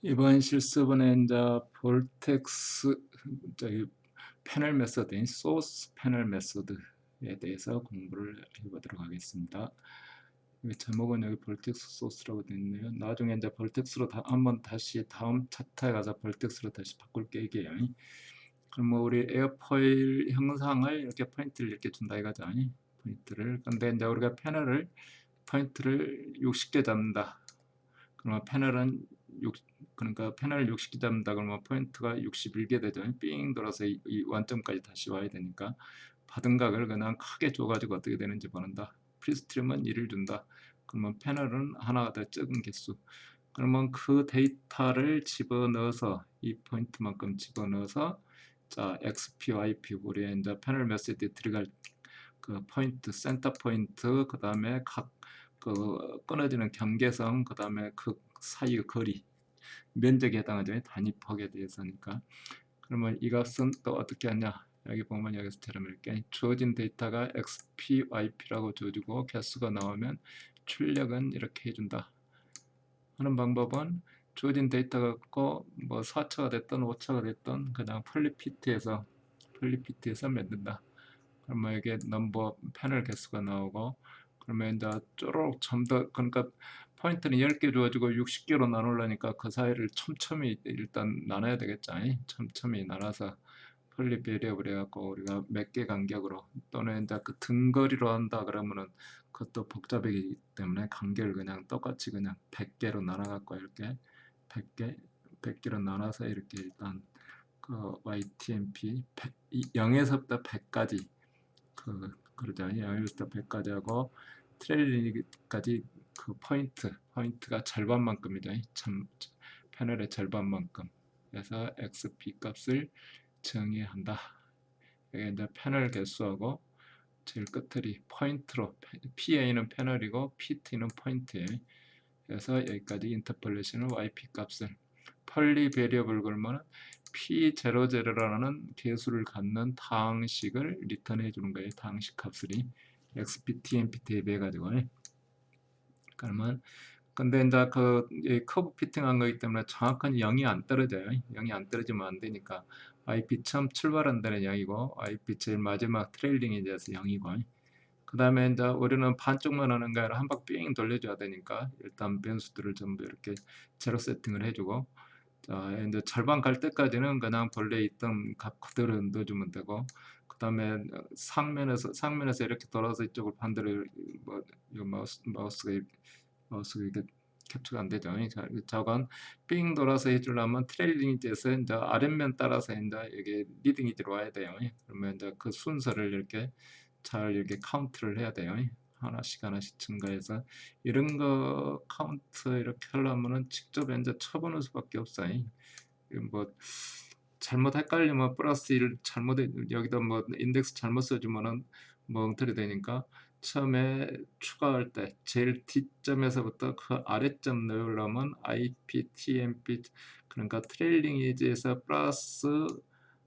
이번 실습은 이제 볼텍스 저기 패널 메서드인 소스 패널 메서드에 대해서 공부를 해보도록 하겠습니다. 여기 제목은 여기 볼텍스 소스라고 되어 있네요. 나중에 이제 볼텍스로 한번 다시 다음 차트에 가서 볼텍스로 다시 바꿀게 이게요. 그럼 뭐 우리 에어포일 형상을 이렇게 포인트를 이렇게 준다 이거죠. 포인트를. 근데 이제 우리가 패널을 포인트를 60개 잡는다. 그러면 패널은 그러니까 패널을 60개 잡는다 그러면 포인트가 61개 되죠. 삥 돌아서 이 원점까지 다시 와야 되니까 받은 각을 그냥 크게 줘가지고 어떻게 되는지 보는다. 프리스트림은 1을 준다. 그러면 패널은 하나가 더 적은 개수. 그러면 그 데이터를 집어넣어서 이 포인트만큼 집어넣어서 자 XP, YP 우리 이제 패널 메시지에 들어갈 그 포인트, 센터 포인트, 그 다음에 각 그 끊어지는 경계선, 그 다음에 그 사이의 거리, 면적에 해당하죠. 단위폭에 대해서니까. 그러면 이 값은 또 어떻게 하냐? 여기 보면 여기서처럼 이렇게 주어진 데이터가 XP, YP라고 주어지고 개수가 나오면 출력은 이렇게 해준다. 하는 방법은 주어진 데이터가 있고 뭐 4차가 됐든 5차가 됐든 그냥 폴리피트에서 만든다. 그러면 이게 넘버 패널 개수가 나오고 그러면 이제 쪼록 좀더 그러니까 포인트는 10개 주어지고 60개로 나누려니까 그 사이를 촘촘히 일단 나눠야 되겠죠. 촘촘히 나눠서 폴리 베리어블 해갖고 우리가 몇 개 간격으로 또는 이제 그 등거리로 한다 그러면은 그것도 복잡하기 때문에 간격을 그냥 똑같이 그냥 100개로 나눠갖고 이렇게 100개 100개로 나눠서 이렇게 일단 그 YTMP 0에서부터 100까지 그러죠. 0에서부터 100까지 하고 트레일링까지 그 포인트가 절반만큼이죠. 참 패널의 절반만큼. 그래서 XP 값을 정의한다. 여기 이제 패널 개수하고 제일 끝들이 포인트로 PA는 패널이고 PT는 포인트예요. 그래서 여기까지 인터폴레이션은 YP 값을 펄리 베리어블 걸면 P00라는 개수를 갖는 다항식을 리턴해 주는 거예요. 다항식 값을 XPT, MPT에 비해 가지고. 그러면 근데 이제 그 커브 피팅한 거기 때문에 정확한 0이 안 떨어져요. 0이 안 떨어지면 안 되니까 YP 처음 출발한 데는 0이고 YP 제일 마지막 트레일링에 대해서 0이고 그 다음에 이제 우리는 반쪽만 하는 게 아니라 한 바퀴 삥 돌려줘야 되니까 일단 변수들을 전부 이렇게 제로 세팅을 해주고 자 이제 절반 갈 때까지는 그냥 본래 있던 값 그대로 넣어주면 되고 그 다음에 상면에서 이렇게 돌아서 이쪽을 반대로 뭐 마우스가 이렇게 캡처가 안 되죠. 자, 저건 삥 돌아서 해주려면 트레일링이지에서 이제 아랫면 따라서 이제 이게 리딩이지로 와야 돼요. 그러면 이제 그 순서를 이렇게 잘 이렇게 카운트를 해야 돼요. 하나씩 증가해서 이런 거 카운트 이렇게 하려면은 직접 이제 쳐보는 수밖에 없어요. 뭐 잘못 헷갈리면 플러스 1 잘못 여기다 뭐 인덱스 잘못 써주면은 뭐 엉터리 되니까 처음에 추가할 때 제일 뒷점에서부터 그 아래점 넣으려면 IP, TMP 그러니까 트레일링 에지에서 플러스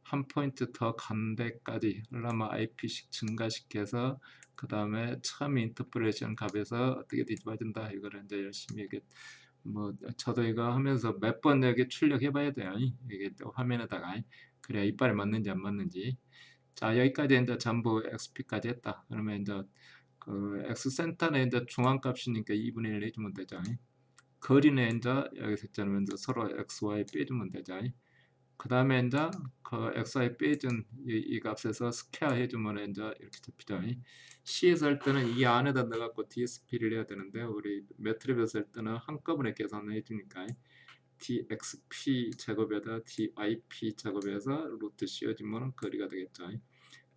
한 포인트 더 간 데까지 하려면 IP씩 증가시켜서 그 다음에 처음 인터프레이션 값에서 어떻게 뒤집어진다 이거를 이제 열심히 이게 뭐 저도 이거 하면서 몇 번 여기 출력해 봐야 돼요. 이게 또 화면에다가 그래야 이빨에 맞는지 안 맞는지. 자 여기까지 이제 전부 XP까지 했다. 그러면 이제 그 X 센터는 이제 중앙값이니까 2분의 1 해주면 되죠. 거리는 이제 여기서 있잖아요. 이제 서로 XY 빼주면 되죠. 그 다음에 이제 그 XY 빼준 이 값에서 스퀘어 해주면 이제 이렇게 잡히죠. C에서 할 때는 이 안에다 넣어갖고 DSP를 해야 되는데 우리 매트랩에서 할 때는 한꺼번에 계산을 해주니까 DXP 제곱에다 DYP 제곱에서 루트 씌워주면 거리가 되겠죠.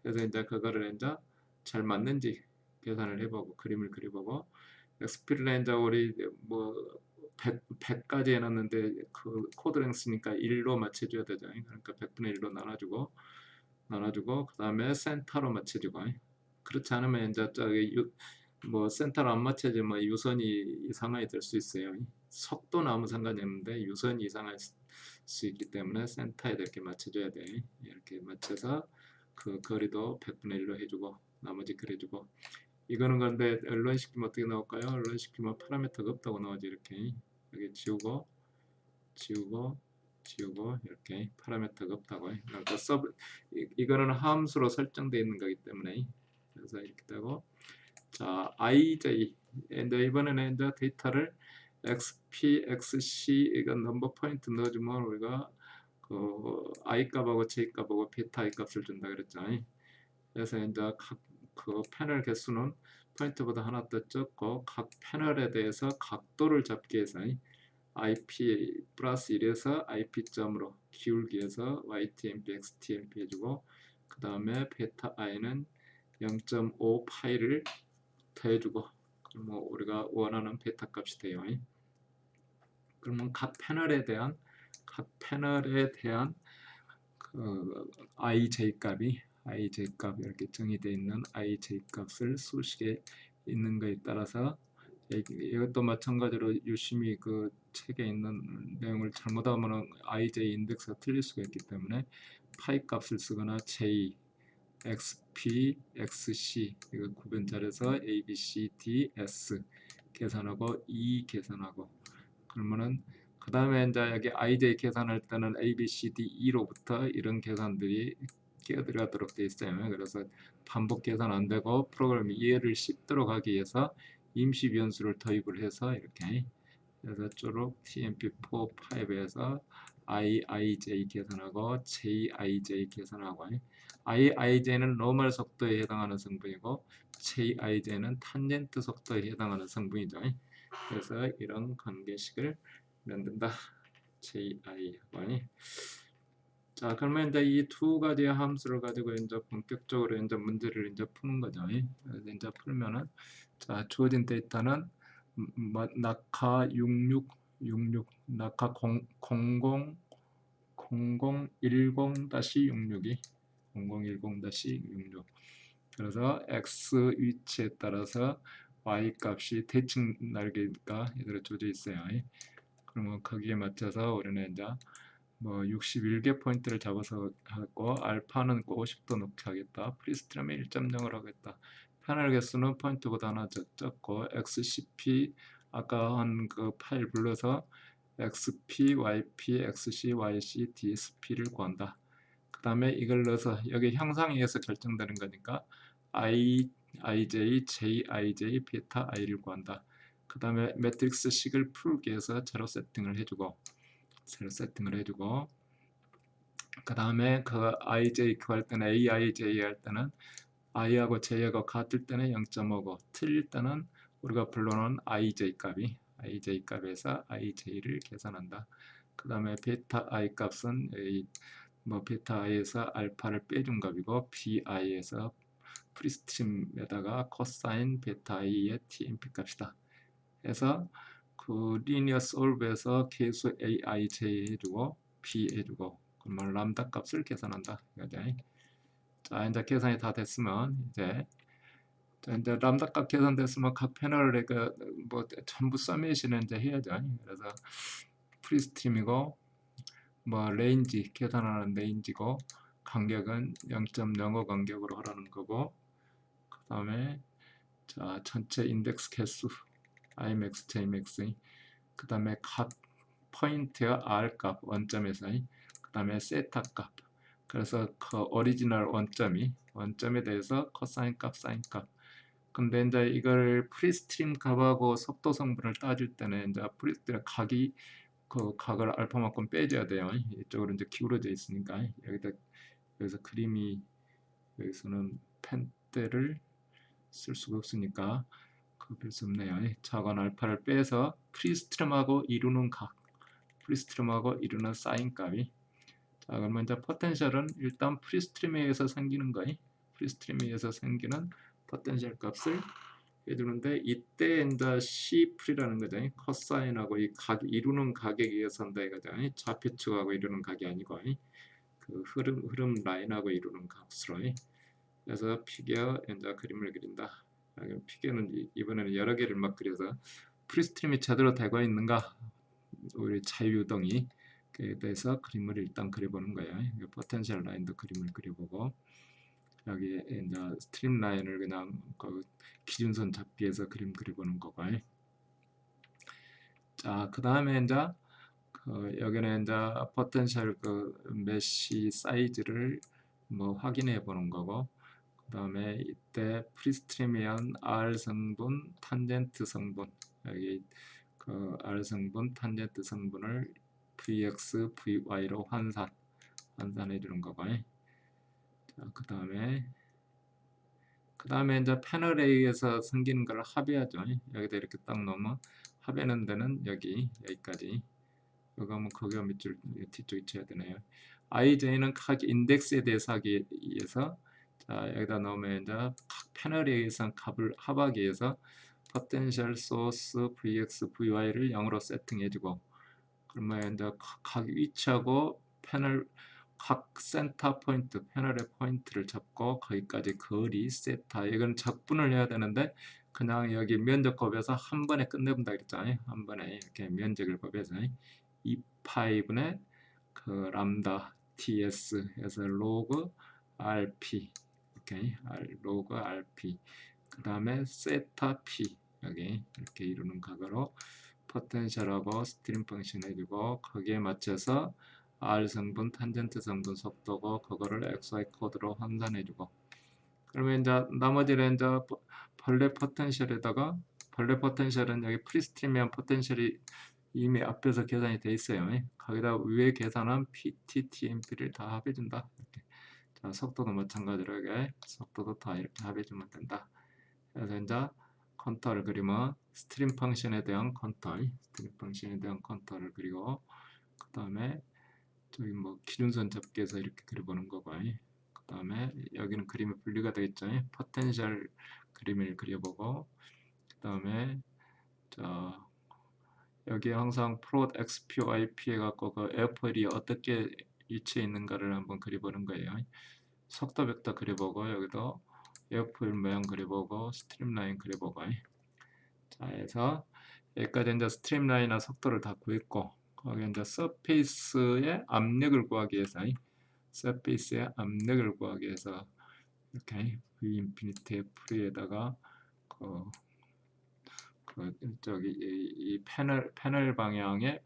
그래서 이제 그거를 이제 잘 맞는지 계산을 해보고 그림을 그려보고 XP를 이제 우리 뭐 100까지 해놨는데 그 코드랭스니까 1로 맞춰줘야 되죠. 그러니까 100분의 1로 나눠주고 그 다음에 센터로 맞춰주고 그렇지 않으면 이제 저기 뭐 센터로 안 맞춰지면 유선이 이상하게 될 수 있어요. 속도는 아무 상관이 없는데 유선이 이상할 수 있기 때문에 센터에 이렇게 맞춰줘야 돼. 이렇게 맞춰서 그 거리도 100분의 1로 해주고 나머지 그려주고 이거는 근데 언론 시키면 어떻게 나올까요? 언론 시키면 파라미터가 없다고 나오지 이렇게 여기 지우고 지우고 이렇게 파라미터가 없다고. 그러니까 이거는 함수로 설정되어 있는 거기 때문에 그래서 이렇게 되고 자 ij 이번에는 이제 데이터를 xp, xc 이건 넘버 포인트 넣어주면 우리가 그 i 값하고 j 값하고 베타 i 값을 준다 그랬죠. 그래서 이제 그 패널 개수는 포인트보다 하나 더 적고 각 패널에 대해서 각도를 잡기 위해서 IP 플러스 1에서 IP점으로 기울기에서 YTMP, XTMP 해주고 그 다음에 베타 i는 0.5 파이를 더해주고 그러면 우리가 원하는 베타 값이 돼요. 그러면 각 패널에 대한 그 IJ 값 이렇게 정의되어 있는 IJ 값을 수식에 있는 것에 따라서 이것도 마찬가지로 유심히 그 책에 있는 내용을 잘못하면 IJ 인덱스가 틀릴 수가 있기 때문에 파이 값을 쓰거나 J, XP, XC 이거 구분 잘해서 A, B, C, D, S 계산하고 E 계산하고 그러면은 그 다음에 이제 여기 IJ 계산할 때는 A, B, C, D, E로부터 이런 계산들이 끼어들어가도록 되어 있어요. 그래서 반복 계산 안 되고 프로그램이 이해를 쉽도록 하기 위해서 임시 변수를 도입을 해서 이렇게 그래서 쪼록 TMP4, 5에서 IIJ 계산하고 JIJ 계산하고 IIJ는 노멀 속도에 해당하는 성분이고 JIJ는 탄젠트 속도에 해당하는 성분이죠. 그래서 이런 관계식을 만든다. JI 자 그러면 이제 이 두 가지의 함수를 가지고 이제 본격적으로 이제 문제를 이제 푸는 거죠. 그래서 이제 풀면은 자 주어진 데이터는 낙하 66 낙하 0010-66이 0010-66 그래서 x 위치에 따라서 y 값이 대칭 날개가 이대로 주어져 있어요. 그러면 거기에 맞춰서 우리는 이제 뭐 61개 포인트를 잡아서 하고 알파는 50도 놓게 하겠다. 프리스트럼이 1.0을 하겠다. 패널 개수는 포인트보다 하나 적고 XCP 아까 한 그 파일 불러서 XP, YP, XC, YC, DSP를 구한다. 그 다음에 이걸 넣어서 여기 형상에 의해서 결정되는 거니까 IJ, JIJ, 베타 I를 구한다. 그 다음에 매트릭스 식을 풀기 위해서 제로 세팅을 해주고 그 다음에 그 IJ 구할 때는 AIJ 할 때는 I하고 J하고 같을 때는 0.5고 틀릴 때는 우리가 불러놓은 IJ 값에서 IJ를 계산한다. 그 다음에 베타 I 값은 뭐 베타 I에서 알파를 빼준 값이고 BI에서 프리스트림에다가 코사인 베타 I의 TMP 값이다. 해서 그 리니어 솔브에서 계수 AIJ 해주고 B 해주고 그러면 람다 값을 계산한다. 자 이제 계산이 다 됐으면 이제 람다 값 계산됐으면 각 패널에 뭐 전부 서밋을 이제 해야죠. 그래서 프리스트림이고 뭐 레인지 계산하는 레인지고 간격은 0.05 간격으로 하라는 거고 그 다음에 자 전체 인덱스 개수 Imax, Jmax 그 다음에 각 포인트의 R 값 원점에서 그 다음에 세타 값 그래서 그 오리지널 원점에 대해서 코사인 값, 사인 값 근데 이제 이걸 프리스트림 값하고 속도 성분을 따질 때는 이제 프리스트림 각이 그 각을 알파만큼 빼줘야 돼요. 이쪽으로 이제 기울어져 있으니까 여기서 그림이 여기서는 펜대를 쓸 수가 없으니까 그럴 수 없네요. 자관 알파를 빼서 프리스트림하고 이루는 사인 값이 자 그러면 이제 포텐셜은 일단 프리스트림에 의해서 생기는 포텐셜 값을 해주는데 이때 이제 C 프리라는 거죠. 코사인하고 이 각 이루는 각에 의해서 한다 이거죠. 좌표축하고 이루는 각이 아니고 그 흐름 라인하고 이루는 값으로 그래서 피겨 이제 그림을 그린다. 피겨는 이번에는 여러 개를 막 그려서 프리스트림이 제대로 되고 있는가 우리 자유유동이 그에 대해서 그림을 일단 그려보는 거예요. 포텐셜 라인도 그림을 그려보고 여기에 이제 스트림 라인을 그냥 그 기준선 잡기 위해서 그림 그려보는 거고 자 그 다음에 이제 여기는 이제 포텐셜 그 메쉬 사이즈를 뭐 확인해 보는 거고, 그 다음에 이때 프리스트리미언 R 성분, 탄젠트 성분, 여기 그 R 성분, 탄젠트 성분을 Vx, Vy로 환산해 주는 거고. 자, 그 다음에 이제 패널에 의해서 생기는 걸 합의하죠. 여기다 이렇게 딱 넣으면 합의하는 데는 여기까지. 이거 뭐 그거 밑줄 뒤쪽에 쳐야 되네요. IJ는 각 인덱스에 대해서 하기 위해서, 자 여기다 넣으면 이제 각 패널에 의해서 값을 합하기 위해서 포텐셜 소스 Vx, Vy를 0으로 세팅해주고, 그러면 이제 각 위치하고 패널 각 센터 포인트, 패널의 포인트를 잡고 거기까지 거리 세타, 이건 적분을 해야 되는데 그냥 여기 면적 곱해서 한 번에 끝내본다 그랬잖아요. 한 번에 이렇게 면적을 곱해서 2파이분의 그 람다 ts 해서 로그 rp, 오케이, 로그 rp, 그 다음에 세타 p, 여기 이렇게 이루는 각으로 포텐셜하고 스트림 펑션 해주고, 거기에 맞춰서 R 성분, 탄젠트 성분 속도고, 그거를 XY 코드로 환산해주고, 그러면 이제 나머지는 이제 벌레 포텐셜에다가, 벌레 포텐셜은 여기 프리스트리미언 포텐셜이 이미 앞에서 계산이 돼 있어요. 거기다 위에 계산한 PT, TMP를 다 합해준다. 이렇게. 자, 속도도 마찬가지로 이게 속도도 다 이렇게 합해주면 된다. 그래서 이제 컨터를 그리면 스트림 펑션에 대한 컨터를 그리고, 그 다음에 저기 뭐 기준선 잡기해서 이렇게 그려보는 거고, 그 다음에 여기는 그림이 분리가 되겠죠. 포텐셜 그림을 그려보고, 그 다음에 자 여기 항상 프로트 XPYP 해갖고 그 에어포일이 어떻게 위치해 있는가를 한번 그려보는 거예요. 속도 벡터 그려보고, 여기도 에어포일 모양 그려보고, 스트림라인 그려보고. 자 해서 여기까지 이제 스트림라인이나 속도를 다 구했고, 거기 이제 서페이스의 압력을 구하기 위해서, 이렇게 V 인피니티 F에다가 저기 이 패널 방향의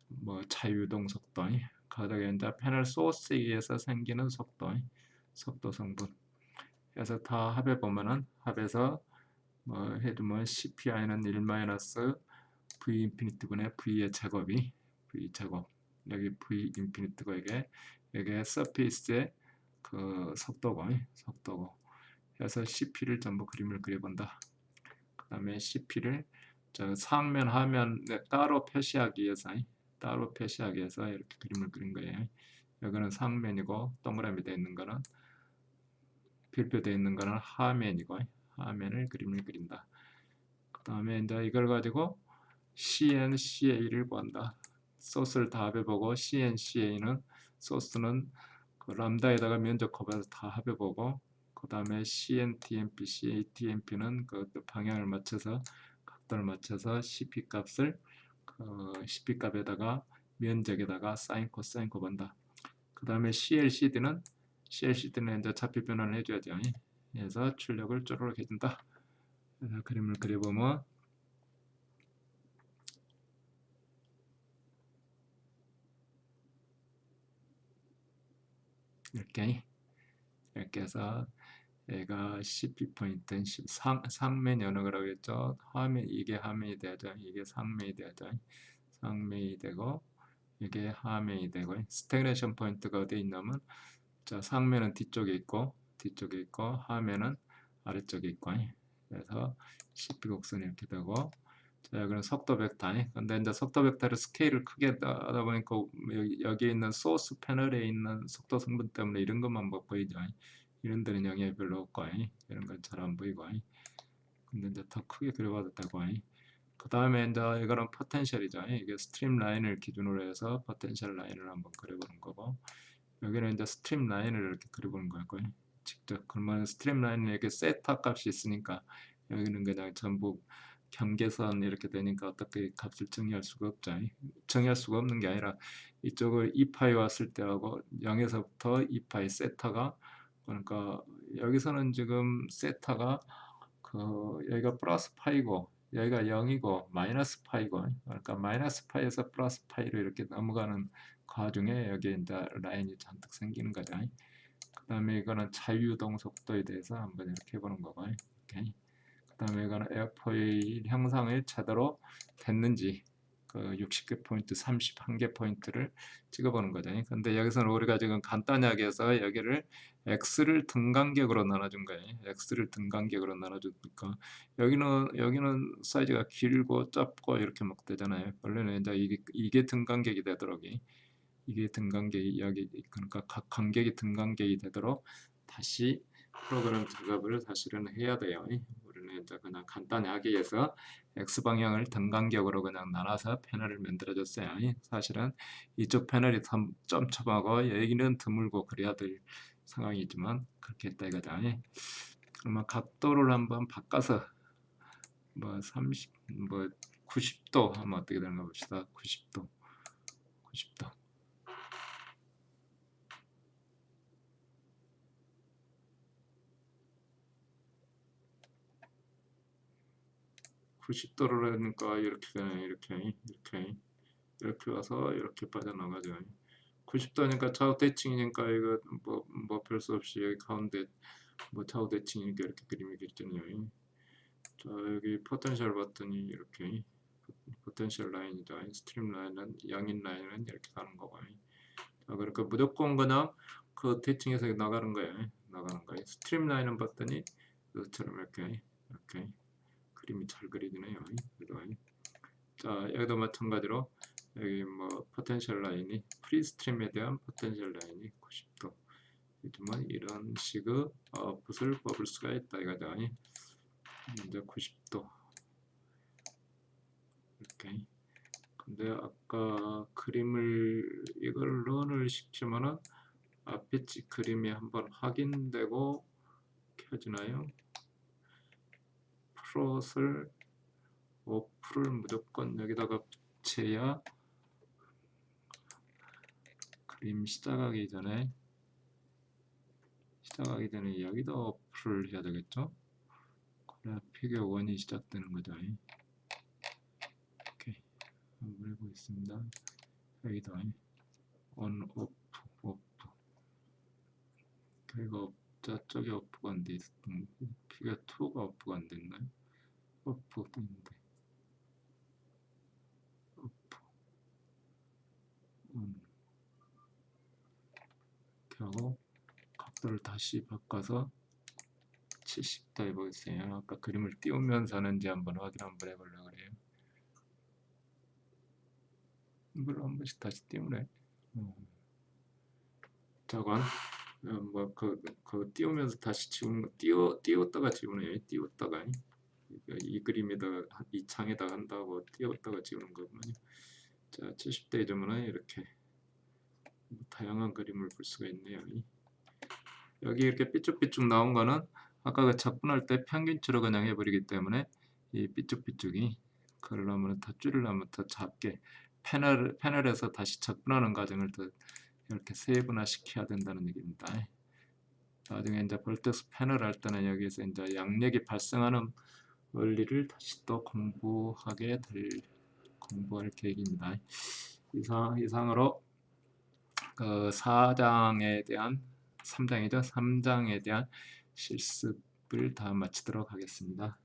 뭐 자유동 속도, 거기에 이제 패널 소스에 의해서 생기는 속도 성분 해서 다 합해 보면은, 합해서 뭐 해두면 CPI는 1 V 인피니트분의 V의 제곱이 V 제곱, 여기 V 인피니트고 이게 서페이스의 그 속도고 해서 CP를 전부 그림을 그려본다. 그 다음에 CP를 저 상면 하면 따로 표시하기 위해서 이렇게 그림을 그린 거예요. 여기는 상면이고, 동그라미 되어 있는 거는, 별표되어 있는 거는 하면이고, 하면을 그림을 그린다. 그 다음에 이제 이걸 가지고 CNCA를 구한다. 소스를 다 합해보고, CNCA는 소스는 그 람다에다가 면적 곱해서 다 합해보고, 그 다음에 CNTMP, CATMP는 그 방향을 맞춰서 각도를 맞춰서 CP 값을 CP 값에다가 면적에다가 사인 코사인 곱한다. 그 다음에 CLCD는 이제 차피 변환을 해줘야죠. 그래서 출력을 쪼르륵 해준다. 그래서 그림을 그려보면 이렇게 해서 얘가 CP 포인트는 상면 연역이라고 했죠. 이게 하면이 되죠. 이게 상면이 되죠. 상면이 되고, 이게 하면이 되고, 스태그네이션 포인트가 어디에 있냐면, 자 상면은 뒤쪽에 있고 하면은 아래쪽에 있고, 그래서 CP 곡선이 이렇게 되고, 자 여기는 속도 벡터. 근데 이제 속도 벡터를 스케일을 크게 하다 보니까 여기에 있는 소스 패널에 있는 속도 성분 때문에 이런 것만 뭐 보이죠. 이런 데는 영향이 별로 없고, 이런 건 잘 안 보이고. 근데 이제 더 크게 그려봐도 되고. 그 다음에 이제 이거는 포텐셜이죠. 이게 스트림 라인을 기준으로 해서 포텐셜 라인을 한번 그려보는 거고, 여기는 이제 스트림 라인을 이렇게 그려보는 거고, 직접. 그러면 스트림 라인은 이렇게 세타 값이 있으니까 여기는 그냥 전부 경계선 이렇게 되니까 어떻게 값을 정의할 수가 없죠. 정의할 수가 없는 게 아니라 이쪽을 2파이 왔을 때하고 0에서부터 2파이 세타가, 그러니까 여기서는 지금 세타가 여기가 플러스 파이고 여기가 0이고 마이너스 파이고, 그러니까 마이너스 파이에서 플러스 파이로 이렇게 넘어가는 과정에 여기 이제 라인이 잔뜩 생기는 거죠. 그 다음에 이거는 자유이동 속도에 대해서 한번 이렇게 해보는 거고, 오케이. 그 다음에 이거는 에어포일 형상이 제대로 됐는지 그 60개 포인트, 31개 포인트를 찍어보는 거죠. 근데 여기서는 우리가 지금 간단하게 해서 여기를 x를 등간격으로 나눠준 거예요. x를 등간격으로 나눠주니까 여기는 사이즈가 길고 짧고 이렇게 막 되잖아요. 원래는 이제 이게 등간격이 되도록 이게 등간격이 여기, 그러니까 각 간격이 등간격이 되도록 다시 프로그램 작업을 사실은 해야 돼요. 우리는 이제 그냥 간단히 하기 위해서 x 방향을 등간격으로 그냥 나눠서 패널을 만들어줬어요. 사실은 이쪽 패널이 점점하고 여기는 드물고 그래야 될 상황이지만 그렇게 했다 이거죠. 그러면 각도를 한번 바꿔서 뭐 30, 뭐 90도 하면 어떻게 되는가 봅시다. 90도, 90도. 90도를 하니까 이렇게 되네. 이렇게 와서 이렇게 빠져나가죠. 90도니까 좌우 대칭이니까 이거 뭐 별 수 없이 여기 가운데 뭐 좌우 대칭이니까 이렇게 그림이 그려지네요. 자, 여기 포텐셜 버튼이 이렇게 포텐셜 라인이죠. 스트림 라인은 양인 라인은 이렇게 가는 거고. 자, 그러니까 무조건 그냥 그 대칭에서 나가는 거예요. 스트림 라인은 봤더니 이것처럼 이렇게 그림이 잘 그려지네요. 자, 여기도 마찬가지로 여기 뭐 포텐셜 라인이 프리스트림에 대한 포텐셜 라인이 90도. 하지만 이런 식의 붓을 뽑을 수가 있다 이거죠. 이제 90도 이렇게. 근데 아까 그림을 이걸 런을 시키면은 앞에 그림이 한번 확인되고 켜지나요? 프롯을 오프를 무조건 여기다가 붙여야 그림 시작하기 전에 여기다 오프를 해야 되겠죠? 그래야 피규어 1이 시작되는 거죠. 이렇게 한번 해보겠습니다. 여기다 on 오프 그리고 저쪽에 오프가 안 돼 있었던 피규어 2가 오프가 안 됐나요? 오프 됐는데 오프 이렇게 하고 각도를 다시 바꿔서 70도 해보겠어요. 아까 그림을 띄우면서 하는지 한번 확인 한번 해보려고 그래요. 이걸 한 번씩 다시 띄우네. 저건 그 띄우면서 다시 지우는 거 띄웠다가 지우네. 띄웠다가 이 그림에다가 이 창에다가 한다고 띄웠다가 지우는 거군요. 자, 70대 되면은 이렇게 다양한 그림을 볼 수가 있네요. 여기 이렇게 삐쭉삐쭉 나온 거는 아까 그 작분할 때 평균치로 그냥 해버리기 때문에 이 삐쭉삐쭉이 그러려면 더 줄이려면 더 작게 패널에서 다시 작분하는 과정을 더 이렇게 세분화 시켜야 된다는 얘기입니다. 나중에 이제 볼텍스 패널 할 때는 여기서 이제 양력이 발생하는 원리를 다시 또 공부할 계획입니다. 이상으로 그 4장에 대한 3장에 대한 실습을 다 마치도록 하겠습니다.